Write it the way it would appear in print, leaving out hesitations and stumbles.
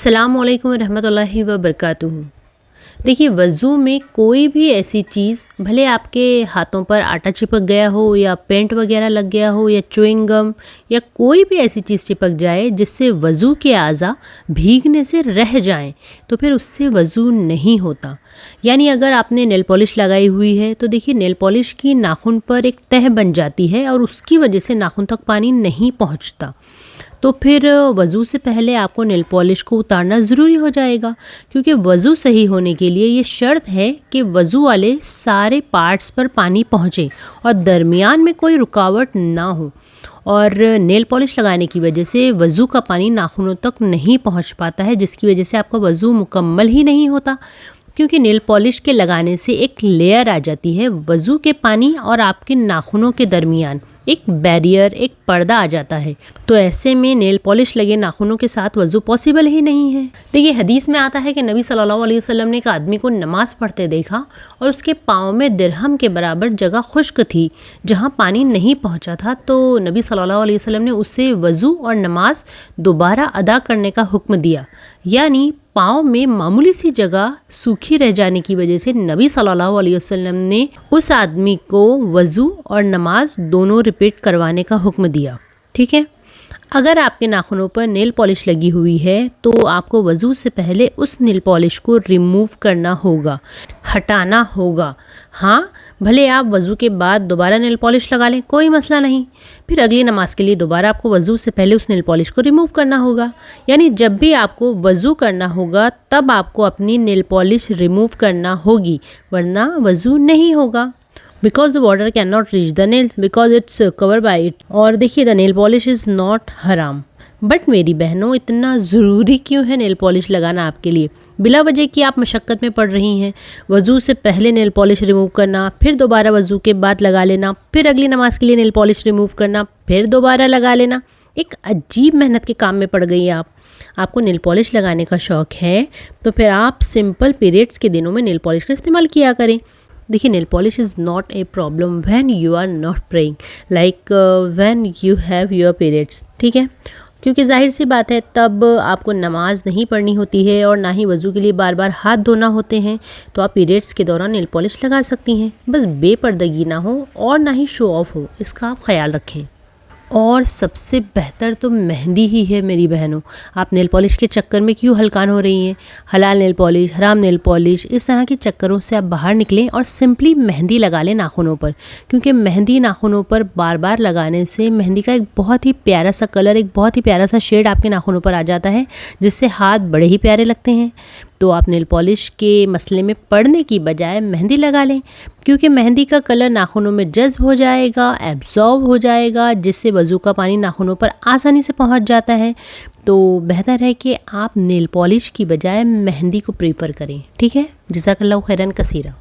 अस्सलामुअलैकुम रहमतुल्लाहि व बरकातुहू। देखिए, वज़ू में कोई भी ऐसी चीज़, भले आपके हाथों पर आटा चिपक गया हो या पेंट वगैरह लग गया हो या च्युइंग गम या कोई भी ऐसी चीज़ चिपक जाए जिससे वज़ू के आज़ा भीगने से रह जाएं, तो फिर उससे वज़ू नहीं होता। यानी अगर आपने नेल पॉलिश लगाई हुई है तो देखिए, नेल पॉलिश की नाखून पर एक तह बन जाती है और उसकी वजह से नाखून तक पानी नहीं पहुंचता। तो फिर वज़ू से पहले आपको नेल पॉलिश को उतारना ज़रूरी हो जाएगा, क्योंकि वज़ू सही होने के लिए ये शर्त है कि वज़ू वाले सारे पार्ट्स पर पानी पहुँचे और दरमियान में कोई रुकावट ना हो। और नेल पॉलिश लगाने की वजह से वज़ू का पानी नाखूनों तक नहीं पहुँच पाता है, जिसकी वजह से आपका वज़ू मुकम्मल ही नहीं होता, क्योंकि नेल पॉलिश के लगाने से एक लेयर आ जाती है वज़ू के पानी और आपके नाखूनों के दरमियान, एक बैरियर, एक पर्दा आ जाता है। तो ऐसे में नेल पॉलिश लगे नाखूनों के साथ वज़ू पॉसिबल ही नहीं है। देखिए, हदीस में आता है कि नबी सल्लल्लाहु अलैहि वसल्लम ने एक आदमी को नमाज पढ़ते देखा और उसके पाँव में दिरहम के बराबर जगह खुश्क थी जहाँ पानी नहीं पहुँचा था। तो नबी सल्लल्लाहु अलैहि वसल्लम ने उसे वज़ू और नमाज दोबारा अदा करने का हुक्म दिया। यानी पाँव में मामूली सी जगह सूखी रह जाने की वजह से नबी सल्लल्लाहु अलैहि वसल्लम ने उस आदमी को वज़ू और नमाज दोनों रिपीट करवाने का हुक्म दिया। ठीक है, अगर आपके नाखूनों पर नेल पॉलिश लगी हुई है तो आपको वज़ू से पहले उस नेल पॉलिश को रिमूव करना होगा, हटाना होगा। हाँ, भले आप वज़ू के बाद दोबारा नेल पॉलिश लगा लें, कोई मसला नहीं। फिर अगली नमाज के लिए दोबारा आपको वज़ू से पहले उस नेल पॉलिश को रिमूव करना होगा। यानी जब भी आपको वज़ू करना होगा तब आपको अपनी नेल पॉलिश रिमूव करना होगी, वरना वज़ू नहीं होगा। Because the water can not reach the nails because its cover by it. और देखिए, the nail polish is not हराम। बट मेरी बहनों, इतना ज़रूरी क्यों है नेल पॉलिश लगाना आपके लिए? बिला वजह कि आप मशक्क़त में पड़ रही हैं, वज़ू से पहले नेल पॉलिश रिमूव करना, फिर दोबारा वज़ू के बाद लगा लेना, फिर अगली नमाज के लिए नेल पॉलिश रिमूव करना, फिर दोबारा लगा लेना। एक अजीब मेहनत के काम में पड़ गई है आप। आपको नेल पॉलिश लगाने का शौक़ है तो फिर आप सिंपल पीरियड्स के दिनों में नेल पॉलिश का इस्तेमाल किया करें। देखिए, nail polish is not a problem when you are not praying, like when you have your periods. ठीक है, क्योंकि जाहिर सी बात है तब आपको नमाज नहीं पढ़नी होती है और ना ही वज़ू के लिए बार बार हाथ धोना होते हैं, तो आप पीरियड्स के दौरान नेल पॉलिश लगा सकती हैं। बस बेपर्दगी ना हो और ना ही शो ऑफ हो, इसका आप ख्याल रखें। और सबसे बेहतर तो मेहंदी ही है मेरी बहनों। आप नेल पॉलिश के चक्कर में क्यों हलकान हो रही हैं? हलाल नेल पॉलिश, हराम नेल पॉलिश, इस तरह के चक्करों से आप बाहर निकलें और सिंपली मेहंदी लगा लें नाखूनों पर, क्योंकि मेहंदी नाखूनों पर बार बार लगाने से मेहंदी का एक बहुत ही प्यारा सा कलर, एक बहुत ही प्यारा सा शेड आपके नाखूनों पर आ जाता है, जिससे हाथ बड़े ही प्यारे लगते हैं। तो आप नेल पॉलिश के मसले में पड़ने की बजाय मेहंदी लगा लें, क्योंकि मेहंदी का कलर नाखूनों में जज्ब हो जाएगा, एब्जॉर्ब हो जाएगा, जिससे वज़ू का पानी नाखूनों पर आसानी से पहुंच जाता है। तो बेहतर है कि आप नेल पॉलिश की बजाय मेहंदी को प्रेफर करें। ठीक है, जज़ाकल्लाहु खैरन कसीरा।